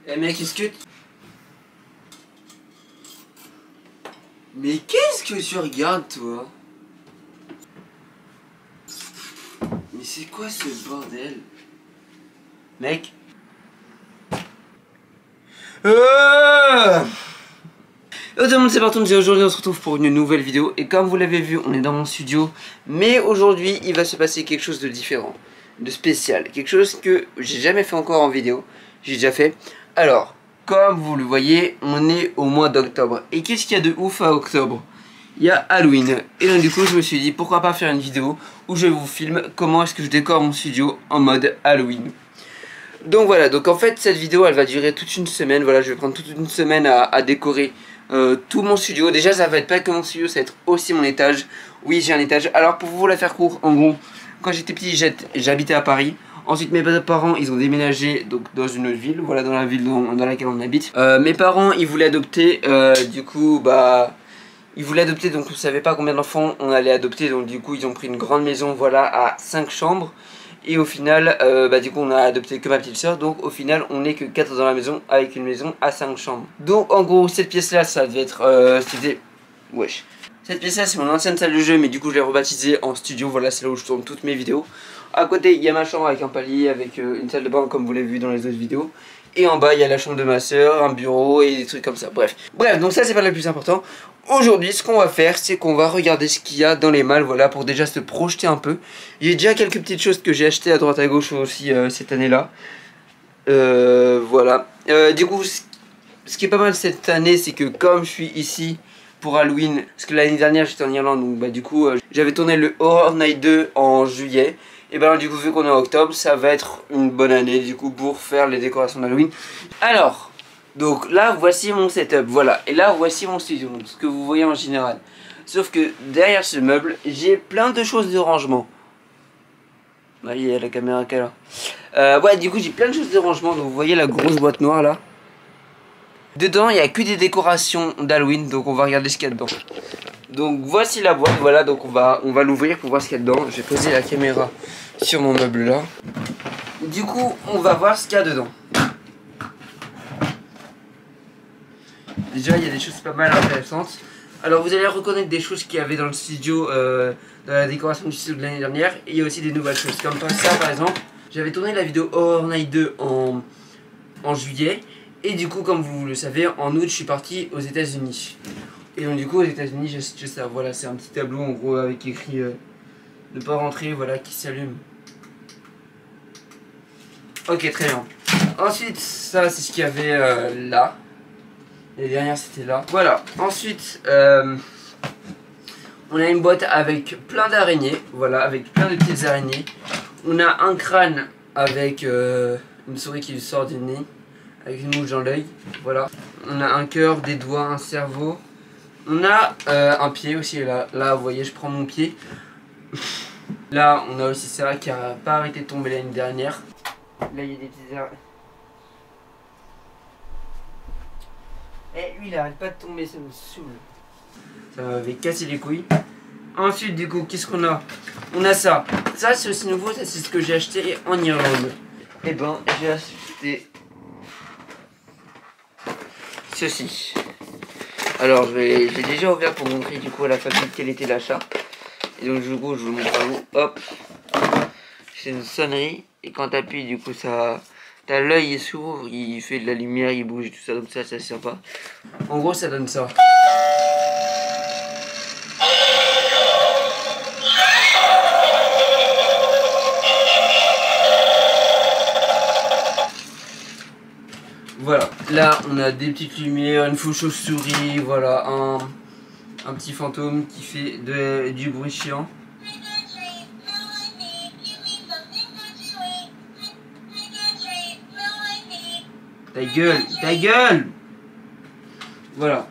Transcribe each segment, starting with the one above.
Eh mec, est-ce que... Mais qu'est-ce que tu regardes, toi? Mais c'est quoi ce bordel? Mec. Tout le monde, c'est Barton, aujourd'hui on se retrouve pour une nouvelle vidéo. Et comme vous l'avez vu, on est dans mon studio. Mais aujourd'hui, il va se passer quelque chose de différent, de spécial. Quelque chose que j'ai jamais fait encore en vidéo. J'ai déjà fait. Alors, comme vous le voyez, on est au mois d'octobre. Et qu'est-ce qu'il y a de ouf à octobre? Il y a Halloween. Et donc du coup, je me suis dit, pourquoi pas faire une vidéo où je vous filme comment est-ce que je décore mon studio en mode Halloween. Donc voilà, donc en fait cette vidéo elle va durer toute une semaine. Voilà, je vais prendre toute une semaine à décorer tout mon studio. Déjà ça va être pas que mon studio, ça va être aussi mon étage. Oui, j'ai un étage. Alors pour vous la faire court, en gros, quand j'étais petit j'habitais à Paris. Ensuite mes parents ils ont déménagé donc dans une autre ville, voilà, dans la ville dans laquelle on habite. Mes parents ils voulaient adopter, du coup bah... Ils voulaient adopter, donc on savait pas combien d'enfants on allait adopter. Donc du coup ils ont pris une grande maison, voilà, à 5 chambres. Et au final, bah du coup on a adopté que ma petite soeur. Donc au final on n'est que 4 dans la maison, avec une maison à 5 chambres. Donc en gros cette pièce là ça devait être, c'était... Wesh. Cette pièce là c'est mon ancienne salle de jeu, mais du coup je l'ai rebaptisée en studio. Voilà, c'est là où je tourne toutes mes vidéos. À côté il y a ma chambre avec un palier, avec une salle de bain comme vous l'avez vu dans les autres vidéos. Et en bas il y a la chambre de ma soeur, un bureau et des trucs comme ça. Bref, donc ça c'est pas le plus important. Aujourd'hui ce qu'on va faire c'est qu'on va regarder ce qu'il y a dans les malles, voilà, pour déjà se projeter un peu. J'ai déjà quelques petites choses que j'ai achetées à droite à gauche aussi cette année là. Voilà, du coup ce qui est pas mal cette année c'est que comme je suis ici pour Halloween, parce que l'année dernière j'étais en Irlande, donc bah du coup j'avais tourné le Horror Night 2 en juillet. Et ben du coup vu qu'on est en octobre, ça va être une bonne année du coup pour faire les décorations d'Halloween. Alors, donc là voici mon setup, voilà. Et là voici mon studio, donc ce que vous voyez en général. Sauf que derrière ce meuble, j'ai plein de choses de rangement. Là il y a la caméra qui est là. Ouais, du coup j'ai plein de choses de rangement, donc vous voyez la grosse boîte noire là. Dedans il n'y a que des décorations d'Halloween, donc on va regarder ce qu'il y a dedans. Donc voici la boîte, voilà, donc on va l'ouvrir pour voir ce qu'il y a dedans. Je vais poser la caméra sur mon meuble là. Du coup, on va voir ce qu'il y a dedans. Déjà, il y a des choses pas mal intéressantes. Alors vous allez reconnaître des choses qu'il y avait dans le studio, dans la décoration du studio de l'année dernière. Et il y a aussi des nouvelles choses, comme ça par exemple. J'avais tourné la vidéo Horror Night 2 en juillet. Et du coup, comme vous le savez, en août, je suis parti aux États-Unis. Et donc du coup aux États-Unis j'ai acheté ça, voilà, c'est un petit tableau en gros avec écrit ne pas rentrer, voilà, qui s'allume. Ok, très bien. Ensuite ça c'est ce qu'il y avait là. Les dernières c'était là. Voilà, ensuite on a une boîte avec plein d'araignées, voilà, avec plein de petites araignées. On a un crâne avec une souris qui sort du nez, avec une mouche dans l'œil, voilà. On a un cœur, des doigts, un cerveau. On a un pied aussi, là vous voyez je prends mon pied. Là on a aussi ça qui a pas arrêté de tomber l'année dernière. Là il y a des petits airs. Eh lui il arrête pas de tomber, ça me saoule. Ça m'avait cassé les couilles. Ensuite du coup qu'est-ce qu'on a? On a ça. Ça c'est aussi nouveau, ça c'est ce que j'ai acheté en Irlande. Et ben j'ai acheté ceci. Alors j'ai déjà ouvert pour montrer du coup à la famille quel était l'achat. Et donc du coup je vous le montre à vous. Hop. C'est une sonnerie. Et quand tu appuies du coup ça... T'as l'œil il s'ouvre, il fait de la lumière, il bouge et tout ça. Donc ça c'est sympa. En gros ça donne ça. Voilà, là on a des petites lumières, une fausse chauve-souris, voilà, un petit fantôme qui fait du bruit chiant. Ta gueule, ta gueule! Voilà.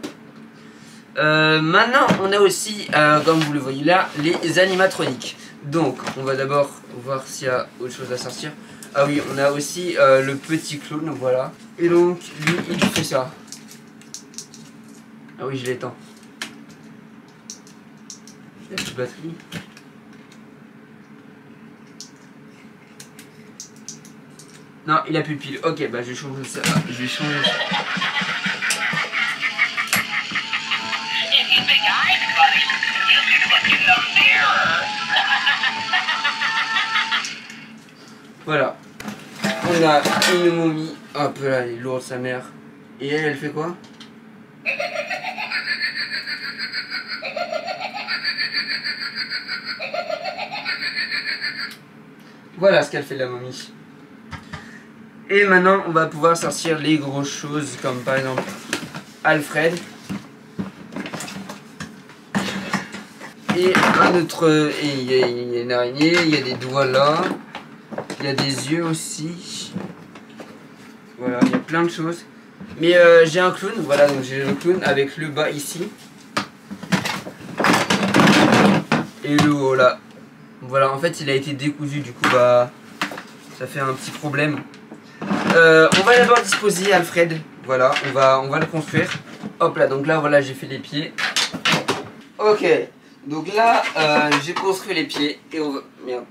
Maintenant on a aussi, comme vous le voyez là, les animatroniques. Donc on va d'abord voir s'il y a autre chose à sortir. Ah oui, on a aussi le petit clown, voilà. Et donc, lui, il fait ça. Ah oui, je l'éteins. Il y a plus de batterie. Non, il a plus de pile. Ok, bah je vais changer ça. Je vais changer ça. Voilà. On a une momie. Hop là, elle est lourde sa mère. Et elle fait quoi? Voilà ce qu'elle fait la momie. Et maintenant on va pouvoir sortir les grosses choses comme par exemple Alfred. Et un autre. Et il y a une araignée, il y a des doigts là. Il y a des yeux aussi. Voilà, il y a plein de choses. Mais j'ai un clown, voilà, donc j'ai le clown avec le bas ici. Et le haut là. Voilà, en fait il a été décousu, du coup bah ça fait un petit problème. On va d'abord disposer Alfred. Voilà, on va le construire. Hop là, donc là voilà, j'ai fait les pieds. Ok, donc là j'ai construit les pieds et on va... Merde.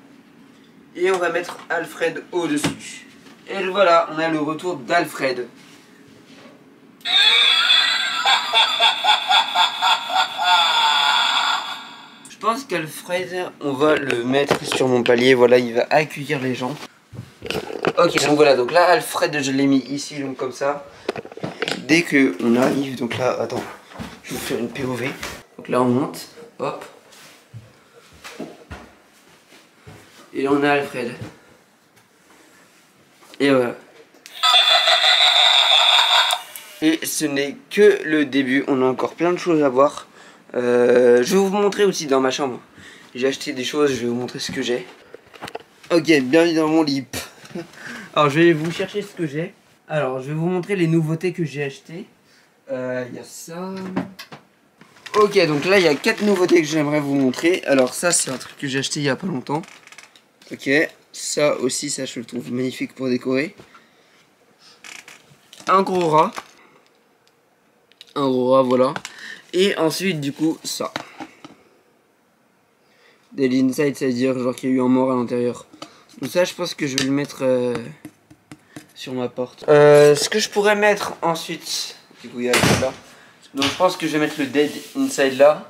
Et on va mettre Alfred au-dessus. Et voilà, on a le retour d'Alfred. Je pense qu'Alfred, on va le mettre sur mon palier. Voilà, il va accueillir les gens. Ok, donc voilà, donc là Alfred je l'ai mis ici, donc comme ça. Dès que on arrive, donc là, attends, je vais vous faire une POV. Donc là on monte, hop. Et là on a Alfred. Et voilà. Et ce n'est que le début, on a encore plein de choses à voir. Je vais vous montrer aussi dans ma chambre. J'ai acheté des choses, je vais vous montrer ce que j'ai. Ok, bienvenue dans mon lit. Alors je vais vous chercher ce que j'ai. Alors je vais vous montrer les nouveautés que j'ai achetées. Il y a ça. Ok, donc là il y a 4 nouveautés que j'aimerais vous montrer. Alors ça c'est un truc que j'ai acheté il y a pas longtemps. Ok, ça aussi, ça je le trouve magnifique pour décorer. Un gros rat. Un gros rat, voilà. Et ensuite du coup ça. Des inside, c'est-à-dire genre qu'il y a eu un mort à l'intérieur. Donc ça je pense que je vais le mettre sur ma porte. Ce que je pourrais mettre ensuite, du coup il y a là. Donc je pense que je vais mettre le dead inside là.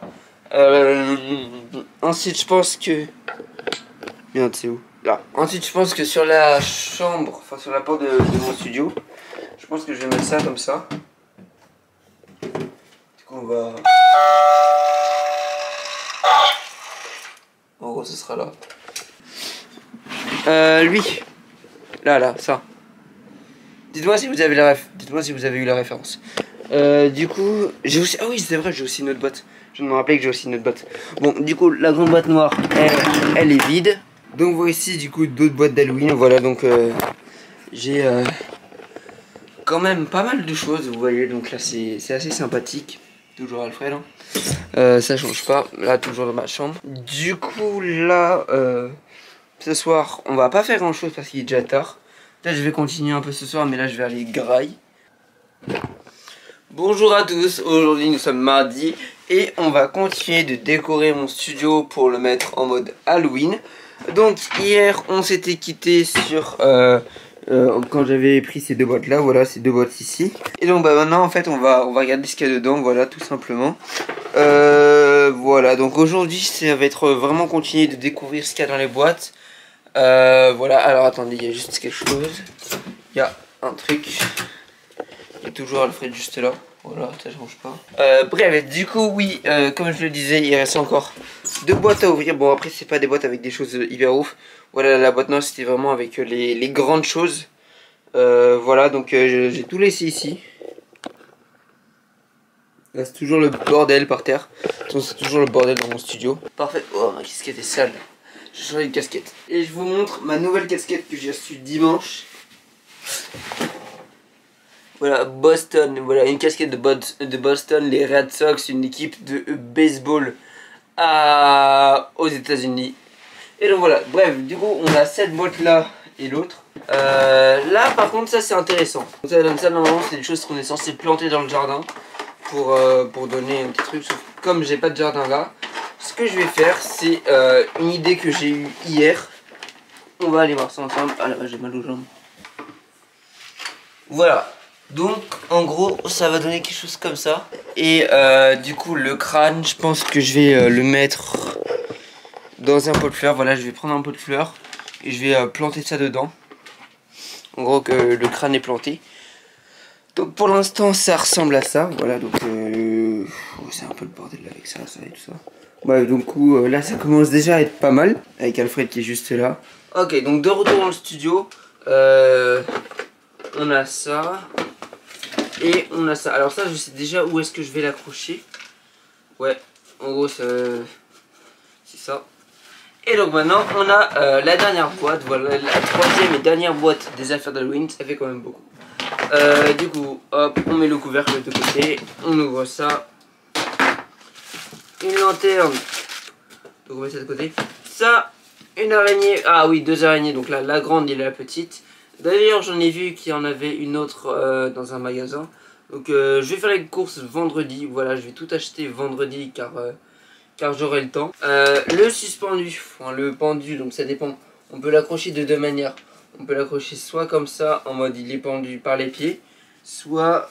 Ensuite je pense que... Merde, c'est où? Là. Ensuite je pense que sur la chambre, enfin sur la porte de mon studio, je pense que je vais mettre ça comme ça. Du coup on va... En gros ce sera là. Lui. Là, ça. Dites-moi si vous avez la ref. Dites-moi si vous avez eu la référence. Du coup, j'ai aussi... Ah oui, c'est vrai, j'ai aussi une autre boîte. Je me rappelais que j'ai aussi une autre boîte. Bon, du coup, la grande boîte noire, elle est vide. Donc voici, du coup, d'autres boîtes d'Halloween. Voilà, donc j'ai quand même pas mal de choses, vous voyez. Donc là, c'est assez sympathique. Toujours Alfred, hein. Ça change pas. Là, toujours dans ma chambre. Du coup, là, ce soir, on va pas faire grand chose parce qu'il est déjà tard. Peut-être je vais continuer un peu ce soir, mais là, je vais aller graille. Bonjour à tous, aujourd'hui nous sommes mardi et on va continuer de décorer mon studio pour le mettre en mode Halloween. Donc hier on s'était quitté sur quand j'avais pris ces deux boîtes là, voilà ces deux boîtes ici. Et donc bah maintenant en fait on va regarder ce qu'il y a dedans, voilà tout simplement. Voilà, donc aujourd'hui ça va être vraiment continuer de découvrir ce qu'il y a dans les boîtes. Voilà, alors attendez, il y a juste quelque chose. Il y a un truc. Il y a toujours Alfred juste là. Voilà, ça change pas. Bref, du coup, oui, comme je le disais, il reste encore deux boîtes à ouvrir. Bon, après, c'est pas des boîtes avec des choses hyper ouf. Voilà, la boîte noire, c'était vraiment avec les grandes choses. Voilà, donc j'ai tout laissé ici. Là, c'est toujours le bordel par terre. C'est toujours le bordel dans mon studio. Parfait. Oh, ma casquette est sale. J'ai changé de casquette. Et je vous montre ma nouvelle casquette que j'ai reçue dimanche. Voilà, Boston, voilà, une casquette de Boston, les Red Sox, une équipe de baseball aux États-Unis. Et donc voilà, bref, du coup, on a cette boîte là et l'autre. Là, par contre, ça c'est intéressant. Ça donne ça, normalement, c'est des choses qu'on est censé planter dans le jardin pour donner un petit truc. Sauf que comme j'ai pas de jardin là, ce que je vais faire, c'est une idée que j'ai eue hier. On va aller voir ça ensemble. Ah là, j'ai mal aux jambes. Voilà. Donc en gros ça va donner quelque chose comme ça. Et du coup le crâne, je pense que je vais le mettre dans un pot de fleurs. Voilà, je vais prendre un pot de fleurs et je vais planter ça dedans. En gros que le crâne est planté. Donc pour l'instant ça ressemble à ça. Voilà, donc c'est un peu le bordel avec ça et tout ça. Ouais, donc là ça commence déjà à être pas mal. Avec Alfred qui est juste là. Ok, donc de retour dans le studio. On a ça. Et on a ça. Alors ça je sais déjà où est-ce que je vais l'accrocher. Ouais, en gros c'est ça. Et donc maintenant on a la dernière boîte. Voilà la troisième et dernière boîte des affaires d'Halloween. Ça fait quand même beaucoup. Du coup hop, on met le couvercle de côté. On ouvre ça. Une lanterne. Donc on met ça de côté. Ça, une araignée. Ah oui, deux araignées. Donc là la grande et la petite. D'ailleurs j'en ai vu qu'il y en avait une autre dans un magasin. Donc je vais faire les courses vendredi. Voilà, je vais tout acheter vendredi car j'aurai le temps. Le suspendu, enfin le pendu, donc ça dépend. On peut l'accrocher de deux manières. On peut l'accrocher soit comme ça, en mode il est pendu par les pieds, soit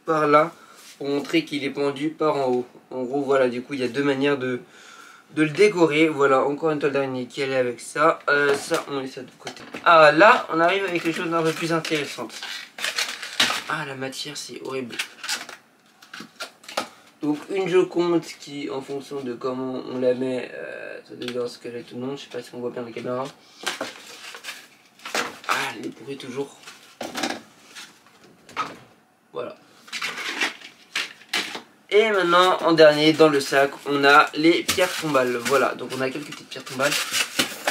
par là, pour montrer qu'il est pendu par en haut. En gros, voilà, du coup, il y a deux manières de le décorer. Voilà, encore une toile d'araignée qui est avec ça. Ça, on met ça de côté. Ah, là, on arrive avec quelque chose d'un peu plus intéressant. Ah, la matière, c'est horrible. Donc une Joconde qui, en fonction de comment on la met, ça devient un squelette ou non, je sais pas si on voit bien la caméra. Ah, elle est pourrie toujours. Voilà. Et maintenant, en dernier, dans le sac, on a les pierres tombales. Voilà, donc on a quelques petites pierres tombales.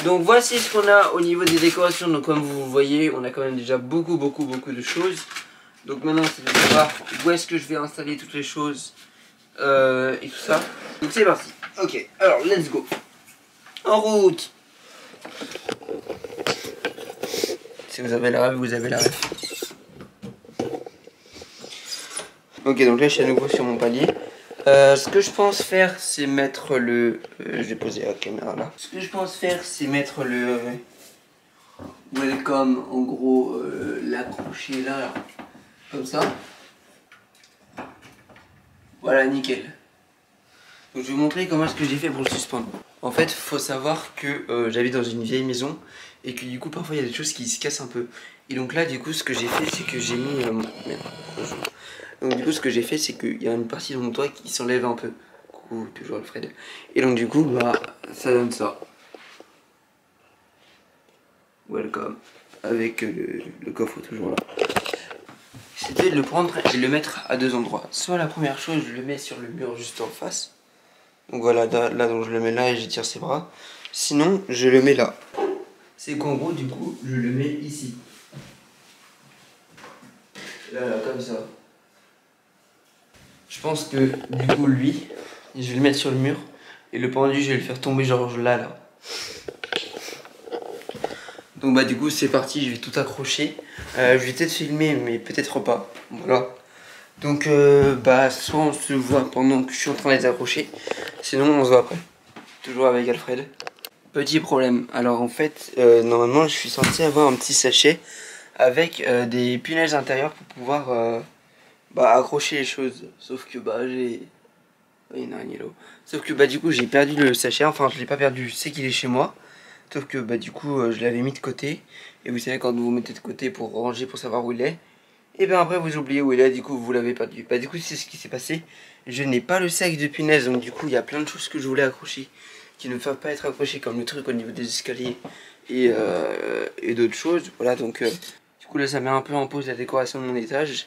Donc voici ce qu'on a au niveau des décorations. Donc comme vous voyez, on a quand même déjà beaucoup de choses. Donc maintenant, c'est de savoir où est-ce que je vais installer toutes les choses. Et tout ça. Donc c'est parti. Ok, alors let's go. En route. Si vous avez la rêve, vous avez la rêve. Ok, donc là je suis à nouveau sur mon palier. Ce que je pense faire, c'est mettre le... je vais poser la caméra là. Ce que je pense faire, c'est mettre le... welcome, en gros, l'accrocher là, comme ça. Voilà, nickel. Donc je vais vous montrer comment est-ce que j'ai fait pour le suspendre. En fait, faut savoir que j'habite dans une vieille maison et que du coup parfois il y a des choses qui se cassent un peu. Et donc là du coup ce que j'ai fait c'est que j'ai mis... merde, donc du coup ce que j'ai fait c'est qu'il y a une partie de mon toit qui s'enlève un peu. Coucou, toujours Alfred. Et donc du coup bah ça donne ça. Welcome. Avec le coffre toujours là. C'était de le prendre et de le mettre à deux endroits. Soit la première chose je le mets sur le mur juste en face. Donc voilà, là donc je le mets là et j'étire ses bras. Sinon, je le mets là. C'est qu'en gros, du coup, je le mets ici. Là, comme ça. Je pense que, du coup, lui, je vais le mettre sur le mur. Et le pendu, je vais le faire tomber genre là. Donc bah du coup, c'est parti, je vais tout accrocher. Je vais peut-être filmer, mais peut-être pas. Voilà. Donc bah soit on se voit pendant que je suis en train de les accrocher. Sinon, on se voit après. Toujours avec Alfred. Petit problème, alors en fait, normalement je suis censé avoir un petit sachet avec des punaises intérieures pour pouvoir accrocher les choses. Sauf que bah j'ai... Oh, il y a une araignée là-haut. Sauf que bah du coup j'ai perdu le sachet, enfin je l'ai pas perdu, je sais qu'il est chez moi. Sauf que bah du coup je l'avais mis de côté. Et vous savez quand vous mettez de côté pour ranger, pour savoir où il est. Et bien après vous oubliez où il est, du coup vous l'avez perdu. Bah du coup c'est ce qui s'est passé. Je n'ai pas le sac de punaises, donc du coup il y a plein de choses que je voulais accrocher qui ne peuvent pas être accrochées, comme le truc au niveau des escaliers et d'autres choses. Voilà, donc du coup là ça met un peu en pause la décoration de mon étage.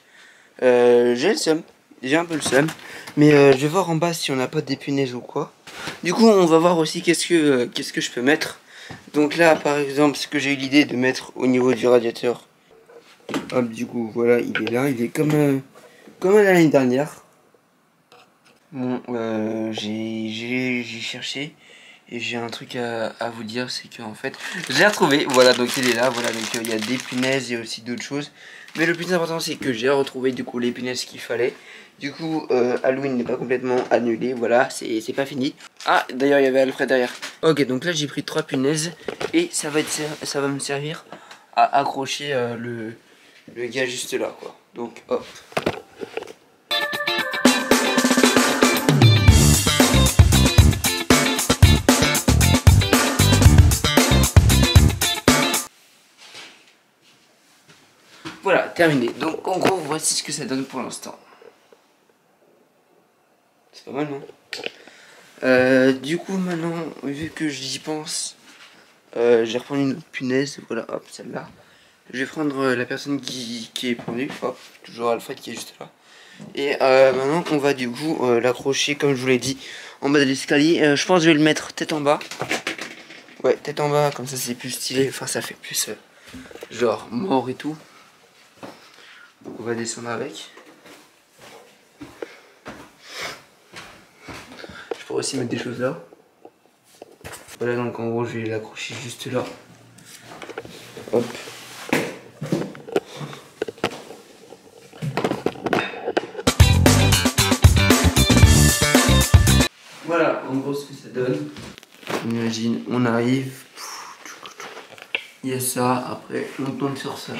J'ai le seum, j'ai un peu le seum, mais je vais voir en bas si on n'a pas des punaises ou quoi. Du coup on va voir aussi qu'est-ce que je peux mettre. Donc là par exemple ce que j'ai eu l'idée de mettre au niveau du radiateur. Hop, du coup voilà, il est là, il est comme l'année dernière. Bon, j'ai cherché et j'ai un truc à vous dire, c'est que en fait, j'ai retrouvé, voilà, donc il est là, voilà, donc il y a des punaises et aussi d'autres choses. Mais le plus important, c'est que j'ai retrouvé du coup les punaises qu'il fallait. Du coup, Halloween n'est pas complètement annulé, voilà, c'est pas fini. Ah, d'ailleurs, il y avait Alfred derrière. Ok, donc là, j'ai pris 3 punaises et ça va me servir à accrocher le gars juste là quoi. Donc hop. Voilà, terminé. Donc en gros, voici ce que ça donne pour l'instant. C'est pas mal, non? Du coup, maintenant, vu que j'y pense, je vais reprendre une autre punaise. Voilà, hop, celle-là. Je vais prendre la personne qui est pendue. Hop, toujours Alfred qui est juste là. Et maintenant, on va du coup l'accrocher, comme je vous l'ai dit, en bas de l'escalier. Je pense que je vais le mettre tête en bas. Ouais, tête en bas, comme ça c'est plus stylé. Enfin, ça fait plus genre mort et tout. Donc, on va descendre avec. Je pourrais aussi mettre des choses là. Voilà, donc en gros, je vais l'accrocher juste là. Hop. Voilà, en gros, ce que ça donne. On imagine, on arrive. Il y a ça, après on tourne sur ça.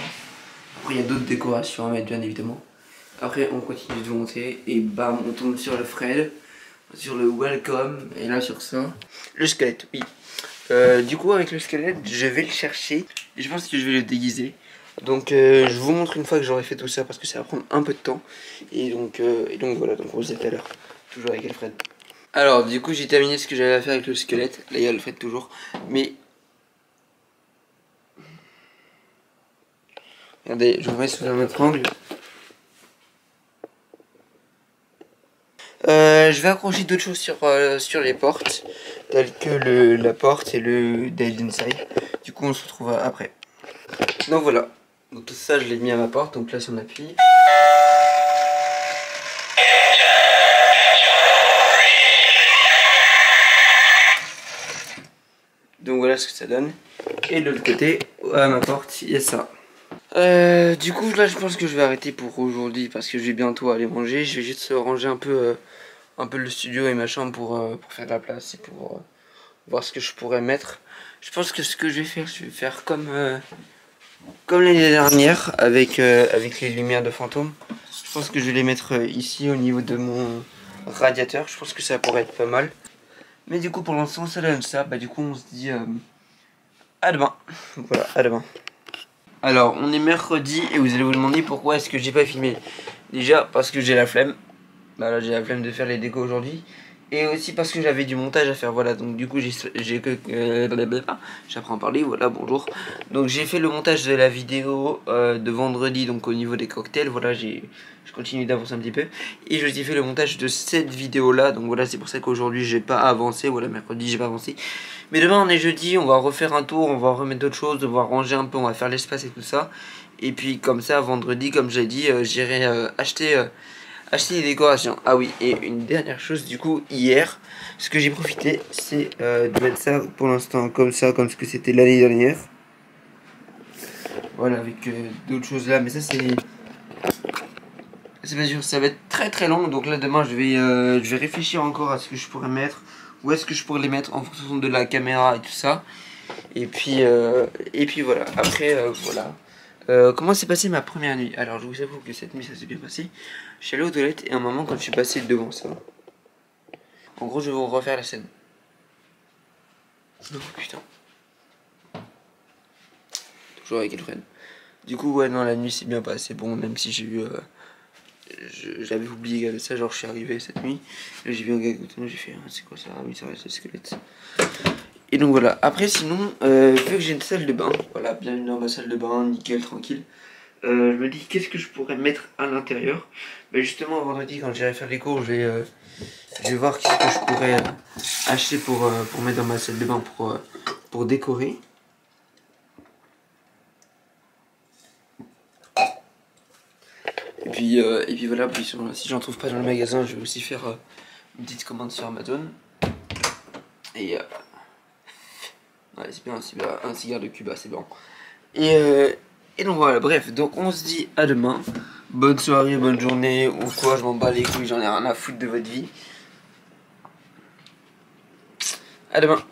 Après il y a d'autres décorations à mettre bien évidemment. Après on continue de monter et bam on tombe sur le Fred, sur le welcome et là sur ça. Le squelette, oui. Du coup avec le squelette je vais le chercher et je pense que je vais le déguiser. Donc je vous montre une fois que j'aurai fait tout ça parce que ça va prendre un peu de temps. Et donc voilà, donc on se dit tout à l'heure. Toujours avec Alfred. Alors du coup j'ai terminé ce que j'avais à faire avec le squelette. Là il y a Alfred toujours. Mais regardez, je vous mets sous un autre angle. Je vais accrocher d'autres choses sur les portes, telles que la porte et le Dead Inside. Du coup, on se retrouve après. Donc voilà. Donc tout ça, je l'ai mis à ma porte. Donc là, si on appuie. Donc voilà ce que ça donne. Et de l'autre côté, à ma porte, il y a ça. Du coup là je pense que je vais arrêter pour aujourd'hui parce que je vais bientôt aller manger. Je vais juste ranger un peu le studio et ma chambre pour faire de la place et pour voir ce que je pourrais mettre. Je pense que ce que je vais faire comme l'année dernière avec les lumières de fantôme. Je pense que je vais les mettre ici au niveau de mon radiateur. Je pense que ça pourrait être pas mal. Mais du coup pour l'instant ça donne ça. Bah du coup on se dit à demain. Voilà, à demain. Alors, on est mercredi et vous allez vous demander pourquoi est-ce que j'ai pas filmé. Déjà, parce que j'ai la flemme. Bah là, j'ai la flemme de faire les décos aujourd'hui. Et aussi parce que j'avais du montage à faire, voilà. Donc du coup, j'apprends à parler, voilà, bonjour. Donc j'ai fait le montage de la vidéo de vendredi, donc au niveau des cocktails. Voilà, je continue d'avancer un petit peu. Et je vous ai fait le montage de cette vidéo-là. Donc voilà, c'est pour ça qu'aujourd'hui, j'ai pas avancé. Voilà, mercredi, j'ai pas avancé. Mais demain on est jeudi, on va refaire un tour, on va remettre d'autres choses, on va ranger un peu, on va faire l'espace et tout ça. Et puis comme ça, vendredi, comme j'ai dit, j'irai acheter des décorations. Ah oui, et une dernière chose, du coup, hier, ce que j'ai profité, c'est de mettre ça pour l'instant comme ça, comme ce que c'était l'année dernière. Voilà, avec d'autres choses là, mais ça c'est pas sûr, ça va être très très long. Donc là demain je vais réfléchir encore à ce que je pourrais mettre. Où est-ce que je pourrais les mettre en fonction de la caméra et tout ça. Et puis voilà. Après voilà. Comment s'est passée ma première nuit? Alors je vous avoue que cette nuit ça s'est bien passé. Je suis allé aux toilettes et à un moment quand je suis passé devant ça. En gros je vais vous refaire la scène. Oh putain. Toujours avec Alfred. Du coup ouais non la nuit c'est bien passé. Bon même si j'ai eu j'avais oublié ça, genre je suis arrivé cette nuit, là j'ai vu un gars côté moi, j'ai fait c'est quoi ça? Ah oui ça reste le squelette. Et donc voilà, après sinon, vu que j'ai une salle de bain, voilà, bienvenue dans ma salle de bain, nickel, tranquille. Je me dis qu'est-ce que je pourrais mettre à l'intérieur. Mais justement vendredi quand j'irai faire les cours, je vais voir qu'est-ce que je pourrais acheter pour mettre dans ma salle de bain pour décorer. Et puis voilà, puis si j'en trouve pas dans le magasin, je vais aussi faire une petite commande sur Amazon. Et ouais, c'est bien, un cigare de Cuba, c'est bon. Et donc voilà, bref, donc on se dit à demain. Bonne soirée, bonne journée, ou quoi, je m'en bats les couilles, j'en ai rien à foutre de votre vie. À demain.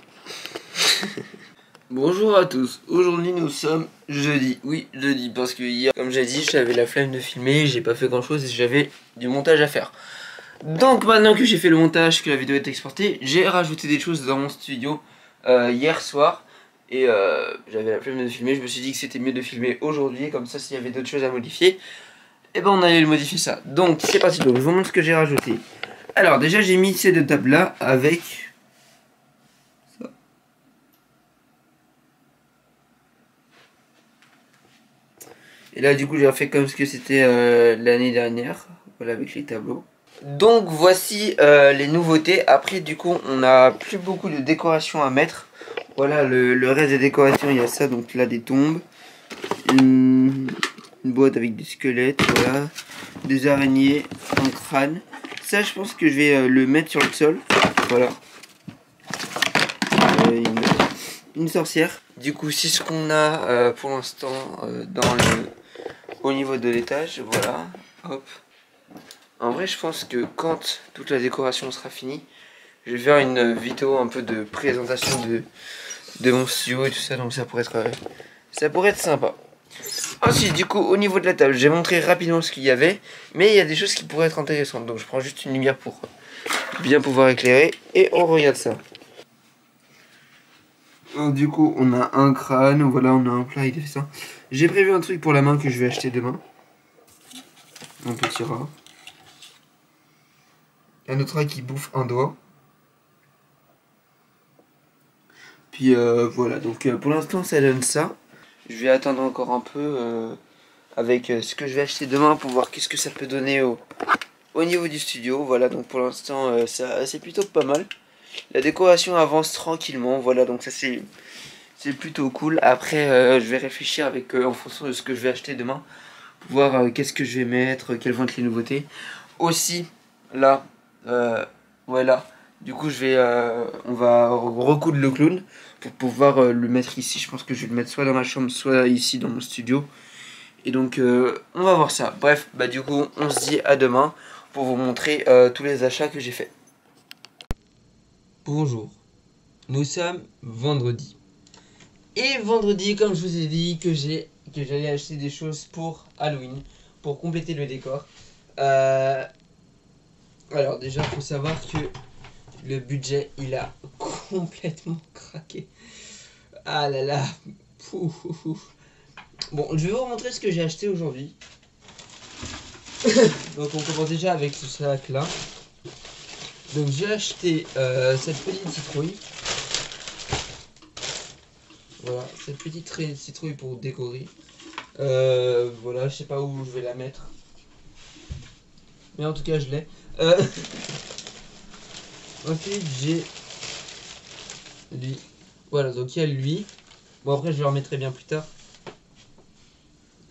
Bonjour à tous, aujourd'hui nous sommes jeudi, oui jeudi, parce que hier, comme j'ai dit, j'avais la flemme de filmer, j'ai pas fait grand chose et j'avais du montage à faire. Donc maintenant que j'ai fait le montage, que la vidéo est exportée, j'ai rajouté des choses dans mon studio hier soir. Et j'avais la flemme de filmer, je me suis dit que c'était mieux de filmer aujourd'hui, comme ça s'il y avait d'autres choses à modifier, et ben on allait modifier ça. Donc c'est parti, donc je vous montre ce que j'ai rajouté. Alors déjà j'ai mis ces deux tables là avec... ça. Et là du coup j'ai refait comme ce que c'était l'année dernière, voilà avec les tableaux. Donc voici les nouveautés. Après du coup on n'a plus beaucoup de décorations à mettre. Voilà le reste des décorations, il y a ça, donc là des tombes, une boîte avec des squelettes, voilà, des araignées, un crâne. Ça je pense que je vais le mettre sur le sol, voilà. Une sorcière. Du coup c'est ce qu'on a pour l'instant au niveau de l'étage, voilà, hop. En vrai, je pense que quand toute la décoration sera finie, je vais faire une vidéo un peu de présentation de mon studio et tout ça, donc ça pourrait être sympa. Ensuite, du coup, au niveau de la table, j'ai montré rapidement ce qu'il y avait, mais il y a des choses qui pourraient être intéressantes, donc je prends juste une lumière pour bien pouvoir éclairer, et on regarde ça. Alors, du coup, on a un crâne, voilà, on a un plat, il fait ça. J'ai prévu un truc pour la main que je vais acheter demain. Un petit rat. Un autre rat qui bouffe un doigt. Puis voilà, donc pour l'instant ça donne ça. Je vais attendre encore un peu avec ce que je vais acheter demain pour voir qu'est-ce que ça peut donner au niveau du studio. Voilà, donc pour l'instant ça c'est plutôt pas mal. La décoration avance tranquillement, voilà, donc ça c'est plutôt cool. Après je vais réfléchir avec en fonction de ce que je vais acheter demain. Pour voir qu'est-ce que je vais mettre, quelles vont être les nouveautés. Aussi, là, voilà. Du coup, on va recoudre le clown pour pouvoir le mettre ici. Je pense que je vais le mettre soit dans ma chambre, soit ici dans mon studio. Et donc, on va voir ça. Bref, bah du coup, on se dit à demain pour vous montrer tous les achats que j'ai fait. Bonjour, nous sommes vendredi. Et vendredi, comme je vous ai dit, que j'allais acheter des choses pour Halloween, pour compléter le décor. Alors déjà, il faut savoir que le budget, il a complètement craqué. Ah là là. Bon, je vais vous montrer ce que j'ai acheté aujourd'hui. Donc on commence déjà avec ce sac là. Donc j'ai acheté cette petite citrouille. Voilà, cette petite citrouille pour décorer. Voilà, je sais pas où je vais la mettre. Mais en tout cas, je l'ai. Ensuite, j'ai lui. Voilà, donc il y a lui. Bon, après, je le remettrai bien plus tard.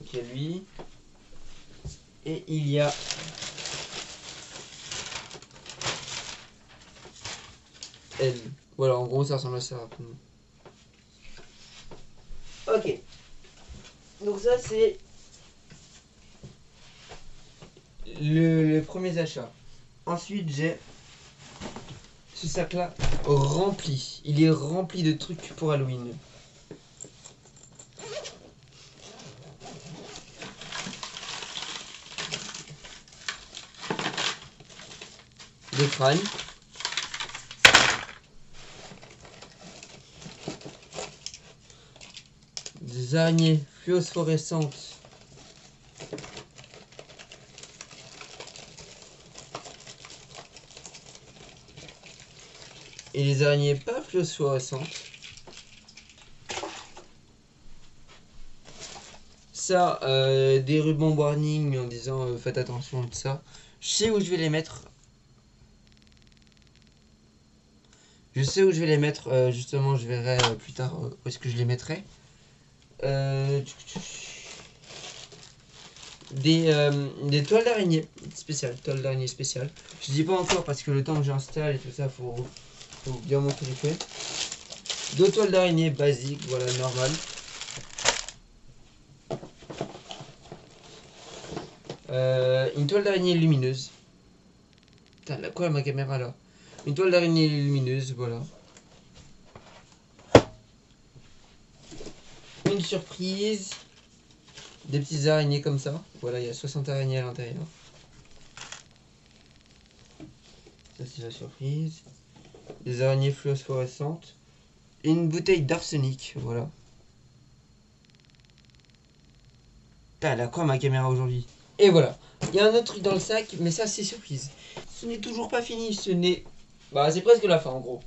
Donc il y a lui. Et il y a elle. Voilà, en gros, ça ressemble à ça rapidement. Ok. Donc ça, c'est le premier achat. Ensuite, j'ai ce sac-là rempli. Il est rempli de trucs pour Halloween. Des crânes. Des araignées phosphorescentes. Et les araignées pas phosphorescentes. Ça, des rubans warning en disant faites attention et tout ça. Je sais où je vais les mettre. Je sais où je vais les mettre, justement je verrai plus tard où est-ce que je les mettrai. Des toiles d'araignée spéciales, Je dis pas encore parce que le temps que j'installe et tout ça, faut bien montrer les faits. Deux toiles d'araignée basiques, voilà, normal. Une toile d'araignée lumineuse. Putain, quoi ma caméra là? Une toile d'araignée lumineuse, voilà. une surprise. Des petites araignées comme ça. Voilà, il y a 60 araignées à l'intérieur. Ça c'est la surprise. Des araignées phosphorescentes. Et une bouteille d'arsenic, voilà. Putain, elle a quoi ma caméra aujourd'hui? Et voilà. Il y a un autre truc dans le sac, mais ça c'est surprise. Ce n'est toujours pas fini, ce n'est... Bah c'est presque la fin en gros.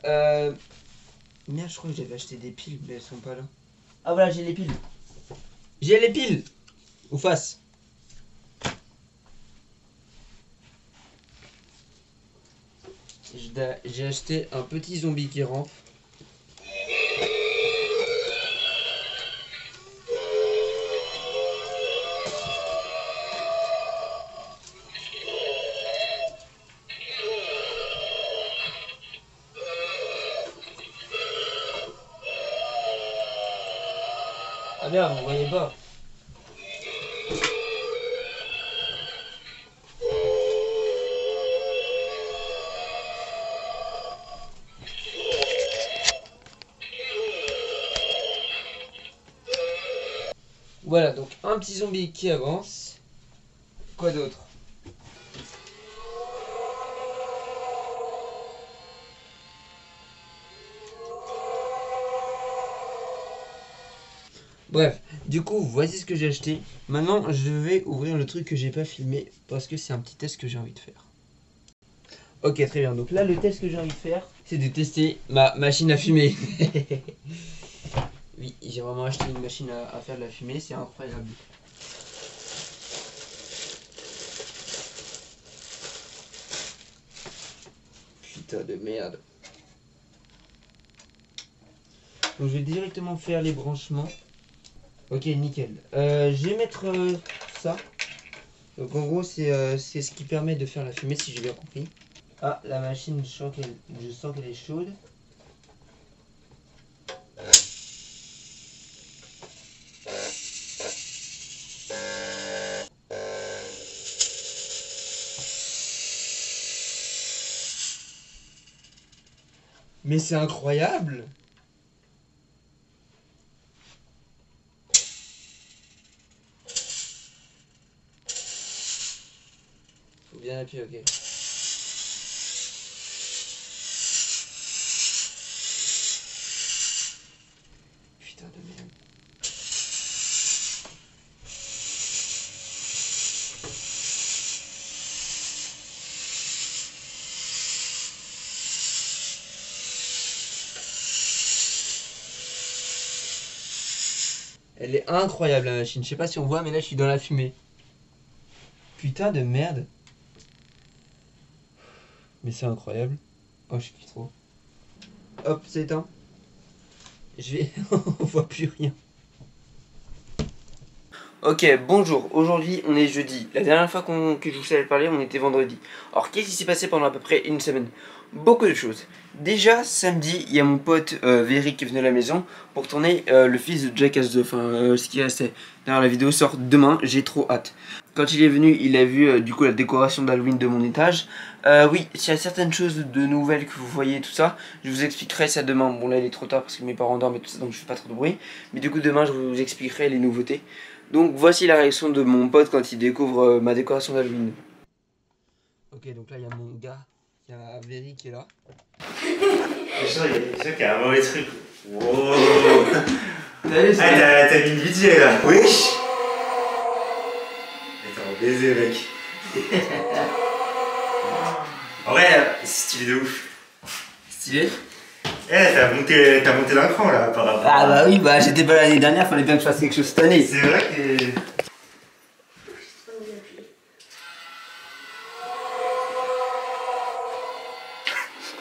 Merde, je crois que j'avais acheté des piles, mais elles sont pas là. Ah voilà, j'ai les piles. J'ai les piles. Ou face. J'ai acheté un petit zombie qui rampe. Ah merde, vous voyez pas. Voilà, donc un petit zombie qui avance. Quoi d'autre? Bref, du coup, voici ce que j'ai acheté. Maintenant, je vais ouvrir le truc que j'ai pas filmé parce que c'est un petit test que j'ai envie de faire. Ok, très bien. Donc là, le test que j'ai envie de faire, c'est de tester ma machine à fumer. Oui, j'ai vraiment acheté une machine à faire de la fumée, c'est incroyable. Putain de merde. Donc je vais directement faire les branchements. Ok, nickel. Je vais mettre ça. Donc en gros, c'est ce qui permet de faire la fumée, si j'ai bien compris. Ah, la machine, je sens qu'elle est chaude. Mais c'est incroyable! Faut bien appuyer, ok. Putain de merde. Elle est incroyable la machine, je sais pas si on voit mais là je suis dans la fumée. Putain de merde. Mais c'est incroyable. Oh je kiffe trop. Hop, c'est éteint. Je vais... on voit plus rien. Ok, bonjour. Aujourd'hui, on est jeudi. La dernière fois que je vous avais parlé, on était vendredi. Alors, qu'est-ce qui s'est passé pendant à peu près une semaine? Beaucoup de choses. Déjà, samedi, il y a mon pote Véry qui est venu à la maison pour tourner le fils de Jackass 2. Enfin, ce qui restait. D'ailleurs, la vidéo sort demain. J'ai trop hâte. Quand il est venu, il a vu du coup la décoration d'Halloween de mon étage. Oui, s'il y a certaines choses de nouvelles que vous voyez, tout ça, je vous expliquerai ça demain. Bon, là, il est trop tard parce que mes parents dorment et tout ça, donc je fais pas trop de bruit. Mais du coup, demain, je vous expliquerai les nouveautés. Donc voici la réaction de mon pote quand il découvre ma décoration d'Halloween. Ok, donc là il y a mon gars, il y a Véry qui est là. Je suis sûr qu'il y a un mauvais truc. Wow. T'as mis une budget là. Wesh. T'es en baiser mec. En vrai, c'est stylé de ouf. Stylé. Eh, t'as monté d'un cran là par rapport. Ah bah oui, bah j'étais pas l'année dernière, fallait bien que je fasse quelque chose cette année. C'est vrai que...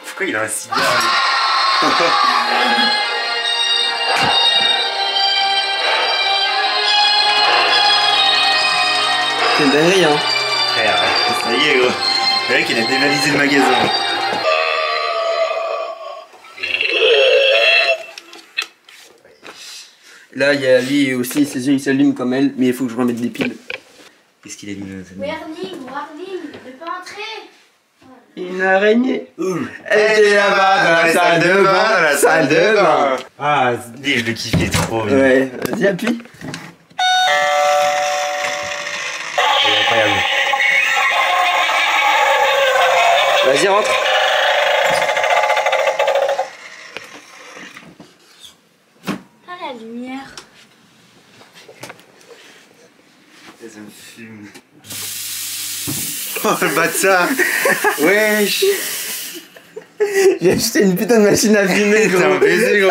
Pourquoi il a un cigare? C'est une dinguerie hein. Frère, ça y est gros. Le mec il a dévalisé le magasin. Là il y a lui aussi, ses yeux ils s'allument comme elle, mais il faut que je remette des piles. Qu'est-ce qu'il a mis là? Warning, warning, ne pas entrer. Une araignée. Elle était là-bas dans la salle de bain, dans la salle de bain. Ah, dis, je le kiffais trop bien. Ouais, vas-y, appuie. C'est incroyable. Vas-y, rentre. Ah, la lumière. Ça me fume. Oh le bâtard. Wesh. J'ai acheté une putain de machine à fumer, T'es un gros. baiser, gros.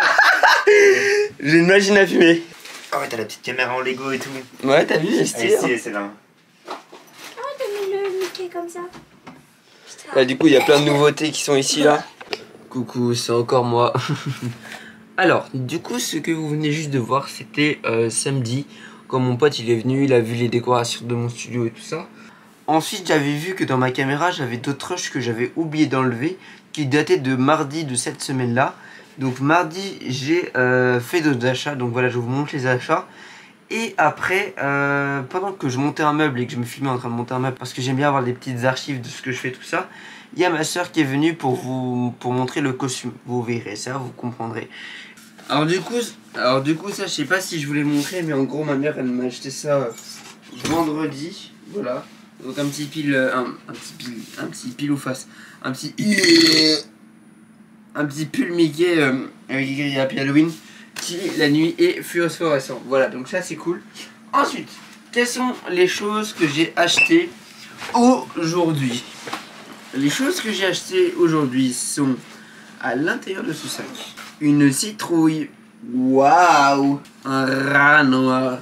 J'ai une machine à fumer. Ah ouais, t'as la petite caméra en Lego et tout. Ouais, t'as vu, j'ai Elle est stylé. stylée, celle-là. Oh, t'as mis le Mickey comme ça. Putain. Là, du coup, il y a plein de nouveautés qui sont ici, là. Coucou, c'est encore moi. Alors, du coup, ce que vous venez juste de voir, c'était samedi. Quand mon pote, il est venu, il a vu les décorations de mon studio et tout ça. Ensuite, j'avais vu que dans ma caméra, j'avais d'autres rushs que j'avais oublié d'enlever, qui dataient de mardi de cette semaine-là. Donc, mardi, j'ai fait d'autres achats. Donc, voilà, je vous montre les achats. Et après, pendant que je montais un meuble et que je me filmais en train de monter un meuble, parce que j'aime bien avoir des petites archives de ce que je fais, tout ça, il y a ma soeur qui est venue pour montrer le costume. Vous verrez ça, vous comprendrez. Alors du coup, ça, je sais pas si je vous l'ai montré, mais en gros, ma mère, elle m'a acheté ça vendredi. Voilà. Donc un petit pile, un petit pile ou face, un petit pull Mickey avec écrit Happy Halloween qui la nuit est phosphorescent. Voilà, donc ça c'est cool. Ensuite, quelles sont les choses que j'ai achetées aujourd'hui? Les choses que j'ai achetées aujourd'hui sont à l'intérieur de ce sac une citrouille. Waouh! Un rat noir.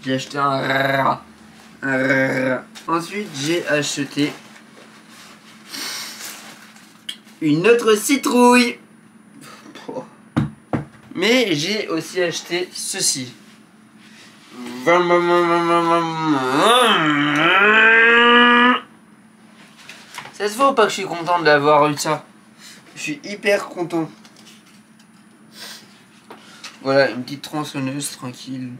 J'ai acheté un rat. Ensuite, j'ai acheté une autre citrouille. Mais j'ai aussi acheté ceci. Ça se voit ou pas que je suis content d'avoir eu ça? Je suis hyper content. Voilà, une petite tronçonneuse tranquille.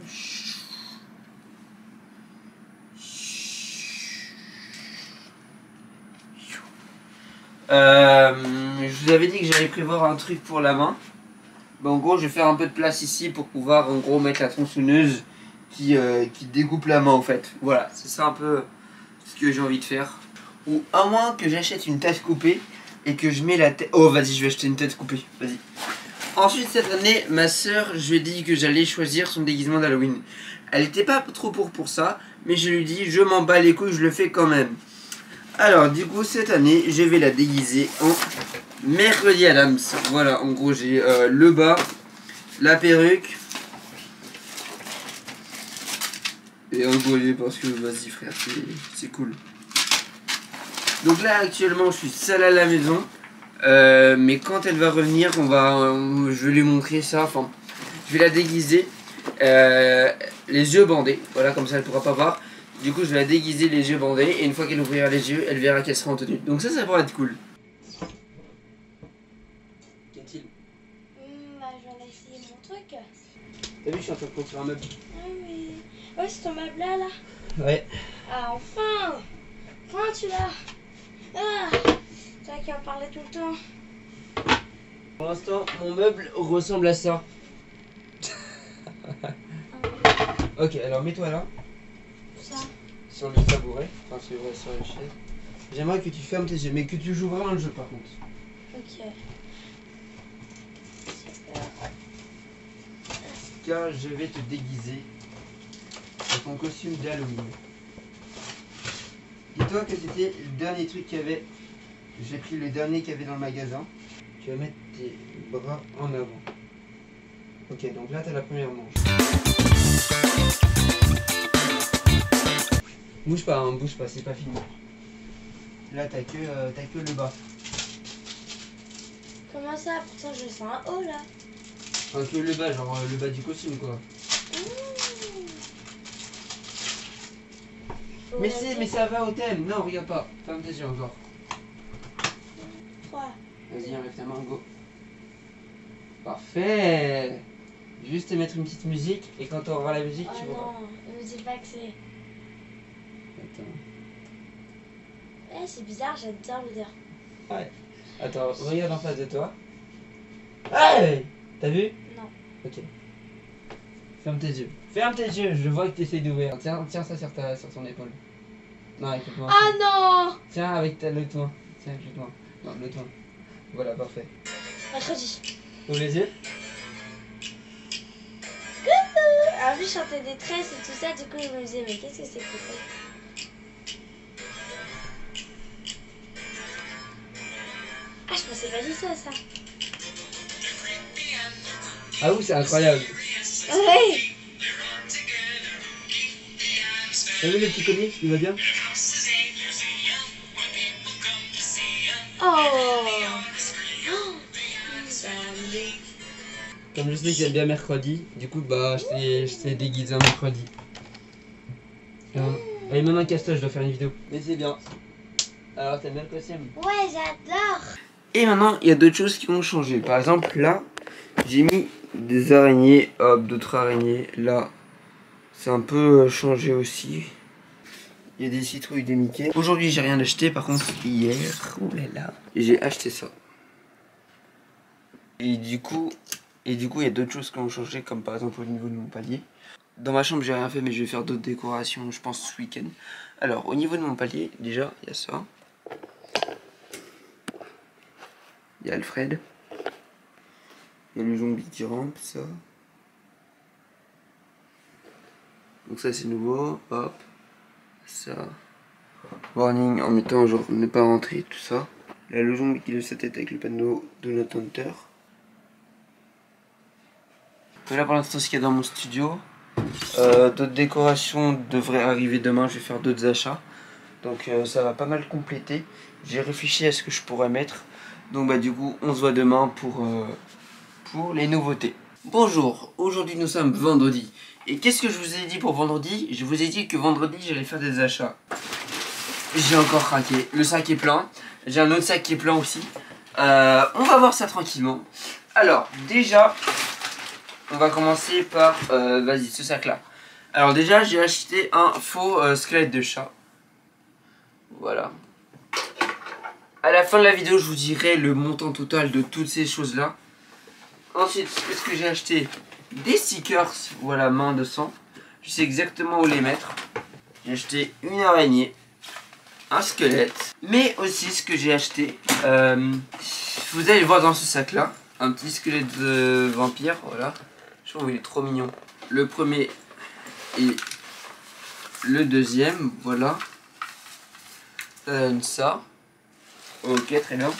Je vous avais dit que j'allais prévoir un truc pour la main. En gros, je vais faire un peu de place ici pour pouvoir en gros mettre la tronçonneuse qui découpe la main en fait. Voilà, c'est ça un peu ce que j'ai envie de faire. Ou à moins que j'achète une tête coupée et que je mets la tête... Oh vas-y, je vais acheter une tête coupée, vas-y. Ensuite cette année, ma soeur, je lui ai dit que j'allais choisir son déguisement d'Halloween. Elle était pas trop pour ça, mais je lui ai dit je m'en bats les couilles, je le fais quand même. Alors du coup cette année, je vais la déguiser en Mercredi Addams. Voilà, en gros j'ai le bas, la perruque. Et en gros parce que vas-y frère, c'est cool. Donc là actuellement je suis seul à la maison. Mais quand elle va revenir, je vais lui montrer ça. Enfin, je vais la déguiser. Les yeux bandés. Voilà, comme ça elle pourra pas voir. Du coup je vais la déguiser les yeux bandés. Et une fois qu'elle ouvrira les yeux, elle verra qu'elle sera en tenue. Donc ça pourra être cool. Qu'est-il? Bah, je viens d'essayer mon truc. T'as vu, je suis en train de construire un meuble. Ah oui. Ouais, c'est ton meuble là. Ouais. Ah, enfin. Enfin, tu l'as. Ah. C'est toi qui en parlais tout le temps. Pour l'instant, mon meuble ressemble à ça. Ok, alors mets-toi là, Ça. sur le tabouret, enfin c'est vrai, sur la chaise. J'aimerais que tu fermes tes yeux, mais que tu joues vraiment le jeu par contre. Ok. Super. Car je vais te déguiser dans ton costume d'Halloween. Dis-toi que c'était le dernier truc qu'il y avait. J'ai pris le dernier qu'il y avait dans le magasin. Tu vas mettre tes bras en avant. Ok, donc là t'as la première manche. Bouge pas, hein, bouge pas, c'est pas fini. Là t'as que le bas. Comment ça? Pourtant, je sens un haut là. Enfin que le bas, genre le bas du costume quoi. Mais si, mais ça va au thème. Non, regarde pas. Ferme tes yeux encore. 3. Vas-y, enlève ta main, go. Parfait. Juste te mettre une petite musique et quand tu auras la musique, Oh tu verras. non, ne me dis pas que c'est. Attends. Ouais, c'est bizarre, j'adore l'odeur. Ouais. Attends, regarde en face de toi. Hey! T'as vu? Non. Ok. Ferme tes yeux. Ferme tes yeux, je vois que tu essayes d'ouvrir. Tiens, tiens ça sur ton épaule. Non, avec l'autre main. Ah non! Tiens, avec l'autre main. Tiens, avec l'autre main. Non, l'autre main. Voilà, parfait. Mercredi. Ouvre les yeux. Alors lui, je chantais des tresses et tout ça, du coup, je me disais, mais qu'est-ce que c'est que ça? Ah, je pensais pas du tout à ça. Ah oui, c'est incroyable. Ouais! T'as vu le petit collier? Il va bien? Oh! Comme je sais que j'aime bien mercredi, du coup, bah, je t'ai déguisé un mercredi. Hein. Allez, maintenant casse-toi, je dois faire une vidéo. Mais c'est bien. Alors, t'aimes bien le costume? Ouais, j'adore! Et maintenant, il y a d'autres choses qui ont changé. Par exemple, là, j'ai mis des araignées, hop, d'autres araignées. Là, c'est un peu changé aussi. Il y a des citrouilles, des Mickey. Aujourd'hui, j'ai rien acheté. Par contre, hier, oh là là, j'ai acheté ça. Et du coup, il y a d'autres choses qui ont changé, comme par exemple au niveau de mon palier. Dans ma chambre, j'ai rien fait, mais je vais faire d'autres décorations, je pense, ce week-end. Alors, au niveau de mon palier, déjà, il y a ça. Il y a Alfred. Il y a le zombie qui rampe, ça. Donc ça, c'est nouveau. Hop. Ça. Warning en mettant genre ne pas rentrer, tout ça. Là, le zombie qui lève sa tête avec le panneau de notre Hunter. Voilà pour l'instant ce qu'il y a dans mon studio. D'autres décorations devraient arriver demain, je vais faire d'autres achats. Donc ça va pas mal compléter. J'ai réfléchi à ce que je pourrais mettre. Donc bah du coup on se voit demain pour les nouveautés. Bonjour, aujourd'hui nous sommes vendredi. Et qu'est-ce que je vous ai dit pour vendredi? Je vous ai dit que vendredi j'allais faire des achats. J'ai encore craqué, le sac est plein. J'ai un autre sac qui est plein aussi. On va voir ça tranquillement. Alors déjà, on va commencer par, vas-y, ce sac là. Alors déjà j'ai acheté un faux squelette de chat. Voilà. À la fin de la vidéo je vous dirai le montant total de toutes ces choses là. Ensuite, qu'est-ce que j'ai acheté? Des stickers, voilà, main de sang. Je sais exactement où les mettre. J'ai acheté une araignée, un squelette, mais aussi ce que j'ai acheté, vous allez le voir dans ce sac là, un petit squelette de vampire, voilà. Je trouve qu'il est trop mignon. Le premier et le deuxième, voilà. Ça donne ça. Ok, très bien.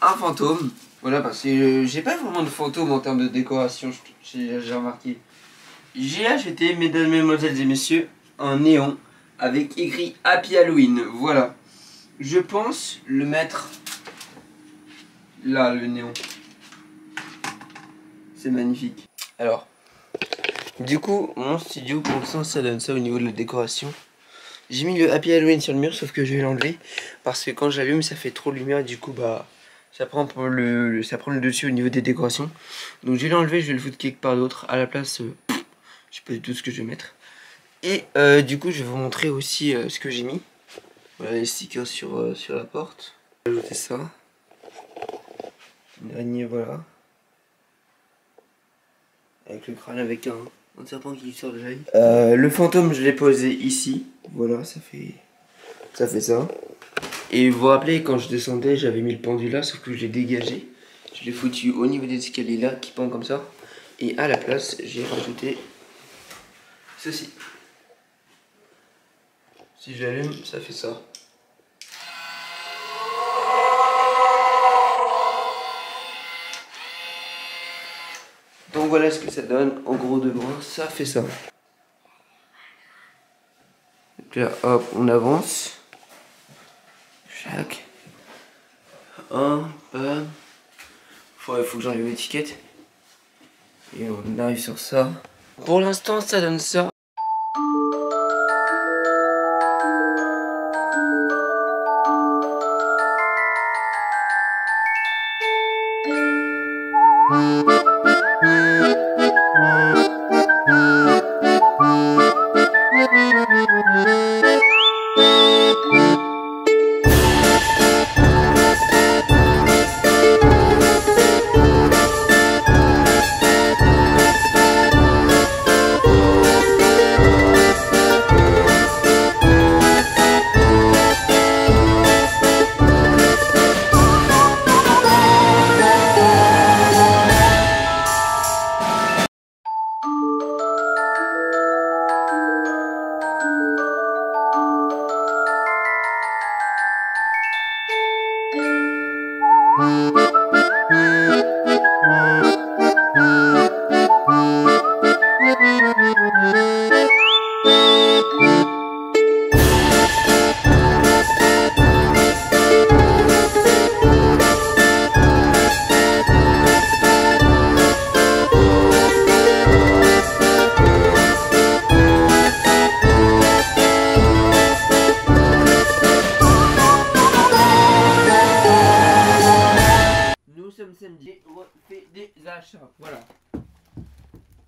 Un fantôme. Voilà, parce que j'ai pas vraiment de fantôme en termes de décoration, j'ai remarqué. J'ai acheté, mesdames, mesdemoiselles et messieurs, un néon avec écrit Happy Halloween. Voilà. Je pense le mettre là, le néon. C'est magnifique. Alors, du coup, mon studio, pour l'instant, ça donne ça au niveau de la décoration. J'ai mis le Happy Halloween sur le mur, sauf que je vais l'enlever. Parce que quand j'allume, ça fait trop de lumière et du coup, bah... ça prend le dessus au niveau des décorations. Donc je vais l'enlever, je vais le foutre quelque part d'autre. À la place, je sais pas du tout ce que je vais mettre. Et du coup je vais vous montrer aussi ce que j'ai mis. Voilà les stickers sur la porte. Je vais ajouter ça. Une araignée, voilà. Avec le crâne avec un serpent qui sort de l'œil. Le fantôme je l'ai posé ici. Voilà, ça fait ça. Et vous vous rappelez, quand je descendais, j'avais mis le pendu là, sauf que je l'ai dégagé. Je l'ai foutu au niveau des escaliers là, qui pendent comme ça. Et à la place, j'ai rajouté ceci. Si j'allume, ça fait ça. Donc voilà ce que ça donne. En gros de bras, ça fait ça. Donc là, hop, on avance. Chaque. Un, bam. Il faut que j'enlève l'étiquette. Et on arrive sur ça. Pour l'instant, ça donne ça. Nous sommes samedi et on fait des achats. Voilà.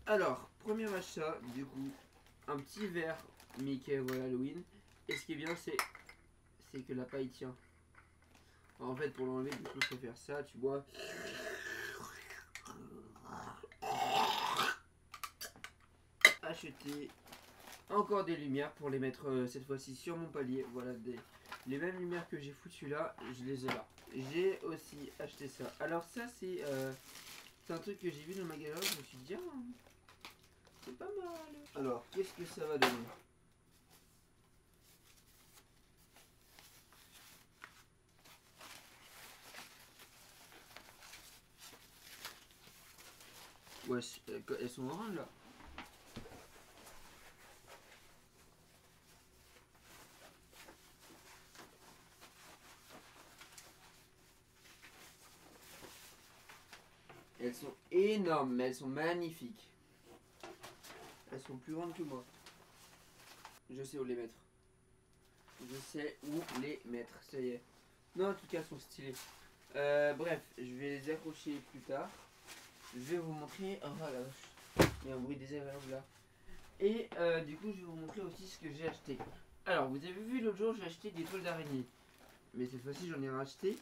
Alors, premier achat, du coup, un petit verre Mickey Royal Halloween. Et ce qui est bien, c'est que la paille tient. Alors, en fait, pour l'enlever, du coup, faut faire ça, tu bois. Acheter encore des lumières pour les mettre cette fois-ci sur mon palier. Voilà, les mêmes lumières que j'ai foutues là, je les ai là. J'ai aussi acheté ça. Alors ça, c'est un truc que j'ai vu dans le magasin, je me suis dit, ah, c'est pas mal. Alors, qu'est-ce que ça va donner? Ouais, elles sont oranges là. Elles sont énormes, mais elles sont magnifiques. Elles sont plus grandes que moi. Je sais où les mettre. Je sais où les mettre, ça y est. Non, en tout cas, elles sont stylées. Bref, je vais les accrocher plus tard. Je vais vous montrer. Oh la vache, il y a un bruit désagréable là. Et du coup, je vais vous montrer aussi ce que j'ai acheté. Alors, vous avez vu l'autre jour, j'ai acheté des toiles d'araignée. Mais cette fois-ci, j'en ai racheté.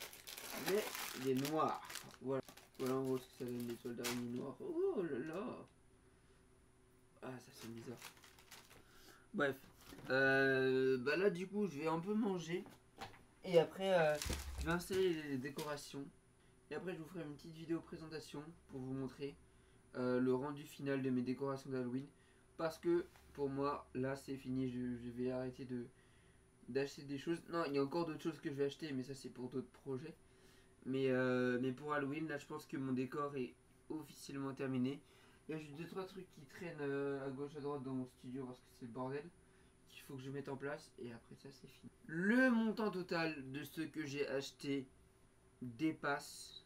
Mais des noirs. Voilà. Voilà en gros ce que ça donne, des toiles d'araignée noires. Oh là là. Ah, ça c'est bizarre. Bref. Bah là, du coup, je vais un peu manger. Et après, je vais installer les décorations. Et après, je vous ferai une petite vidéo présentation pour vous montrer le rendu final de mes décorations d'Halloween. Parce que pour moi, là, c'est fini. Je vais arrêter d'acheter des choses. Non, il y a encore d'autres choses que je vais acheter, mais ça, c'est pour d'autres projets. Mais pour Halloween, là, je pense que mon décor est officiellement terminé. Il y a juste 2-3 trucs qui traînent à gauche à droite dans mon studio parce que c'est le bordel qu'il faut que je mette en place. Et après ça, c'est fini. Le montant total de ce que j'ai acheté dépasse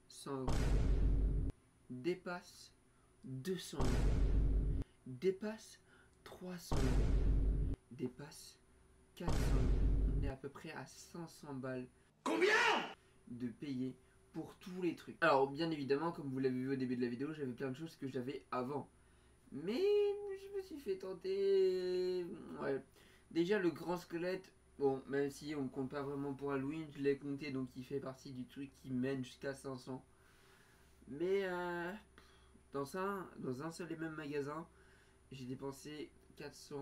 100 euros. Dépasse 200 euros. Dépasse 300 euros. Dépasse 400 euros. On est à peu près à 500 balles. Combien De payer pour tous les trucs. Alors bien évidemment, comme vous l'avez vu au début de la vidéo, j'avais plein de choses que j'avais avant. Mais je me suis fait tenter. Ouais. Déjà le grand squelette, bon, même si on ne compte pas vraiment pour Halloween, je l'ai compté, donc il fait partie du truc qui mène jusqu'à 500. Mais dans un seul et même magasin, j'ai dépensé 400,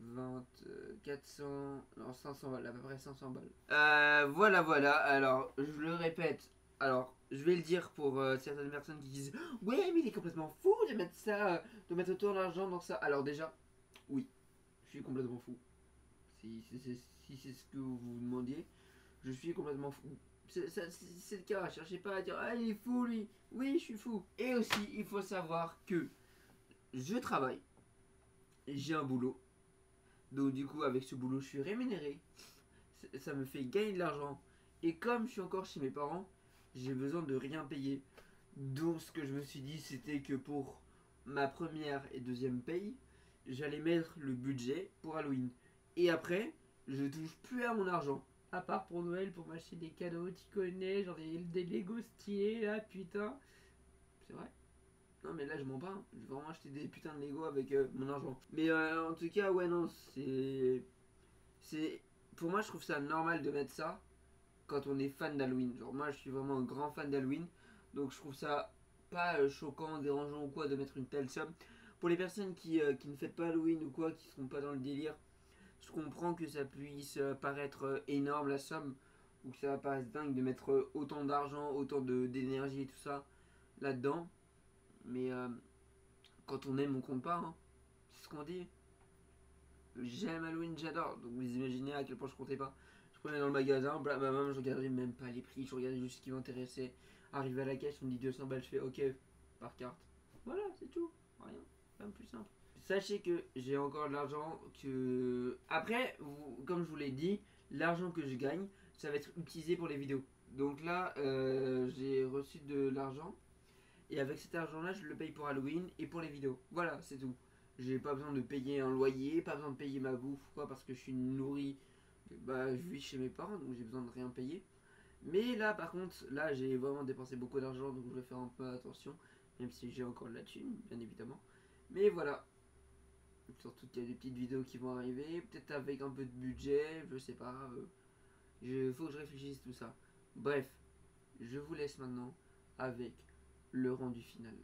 non 500 balles, à peu près 500 balles. Voilà, alors je le répète, alors je vais le dire pour certaines personnes qui disent ouais mais il est complètement fou de mettre ça, de mettre autant d'argent dans ça. Alors déjà, oui, je suis complètement fou. Si c'est ce que vous vous demandiez, je suis complètement fou. C'est le cas, cherchez pas à dire ah il est fou lui, oui je suis fou. Et aussi il faut savoir que je travaille, j'ai un boulot. Donc du coup avec ce boulot je suis rémunéré, ça me fait gagner de l'argent. Et comme je suis encore chez mes parents, j'ai besoin de rien payer. Donc ce que je me suis dit c'était que pour ma première et deuxième paye, j'allais mettre le budget pour Halloween. Et après, je touche plus à mon argent. À part pour Noël, pour m'acheter des cadeaux, tu connais, genre des Lego stylés là, putain. C'est vrai. Non mais là je mens pas, hein. Je vais vraiment acheter des putains de Lego avec mon argent. Mais en tout cas ouais non c'est pour moi je trouve ça normal de mettre ça quand on est fan d'Halloween. Genre moi je suis vraiment un grand fan d'Halloween. Donc je trouve ça pas choquant, dérangeant ou quoi de mettre une telle somme. Pour les personnes qui ne fêtent pas Halloween ou quoi, qui seront pas dans le délire, je comprends que ça puisse paraître énorme la somme. Ou que ça va paraître dingue de mettre autant d'argent, autant d'énergie et tout ça là-dedans. Mais quand on aime, on compte pas. Hein. C'est ce qu'on dit. J'aime Halloween, j'adore. Donc vous imaginez à quel point je comptais pas. Je prenais dans le magasin, blablabla, je regardais même pas les prix, je regardais juste ce qui m'intéressait. Arrivé à la caisse, on me dit 200 balles, je fais ok, par carte. Voilà, c'est tout. Rien, pas plus simple. sachez que j'ai encore de l'argent que... Après, comme je vous l'ai dit, l'argent que je gagne, ça va être utilisé pour les vidéos. Donc là, j'ai reçu de l'argent. Et avec cet argent-là, je le paye pour Halloween et pour les vidéos. Voilà, c'est tout. J'ai pas besoin de payer un loyer, pas besoin de payer ma bouffe, quoi, parce que je suis nourri. Bah, je vis chez mes parents, donc j'ai besoin de rien payer. Mais là, par contre, là, j'ai vraiment dépensé beaucoup d'argent, donc je vais faire un peu attention. Même si j'ai encore de la thune, bien évidemment. Mais voilà. Surtout qu'il y a des petites vidéos qui vont arriver. Peut-être avec un peu de budget, je sais pas. Faut que je réfléchisse tout ça. Bref, je vous laisse maintenant avec le rendu final.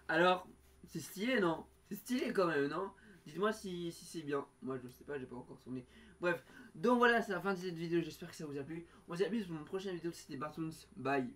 Alors, c'est stylé, non? C'est stylé quand même, non? Dites-moi si c'est bien. Moi, je sais pas, j'ai pas encore tourné. Bref, donc voilà, c'est la fin de cette vidéo. J'espère que ça vous a plu. On se dit à plus pour une prochaine vidéo. C'était Bartoons. Bye.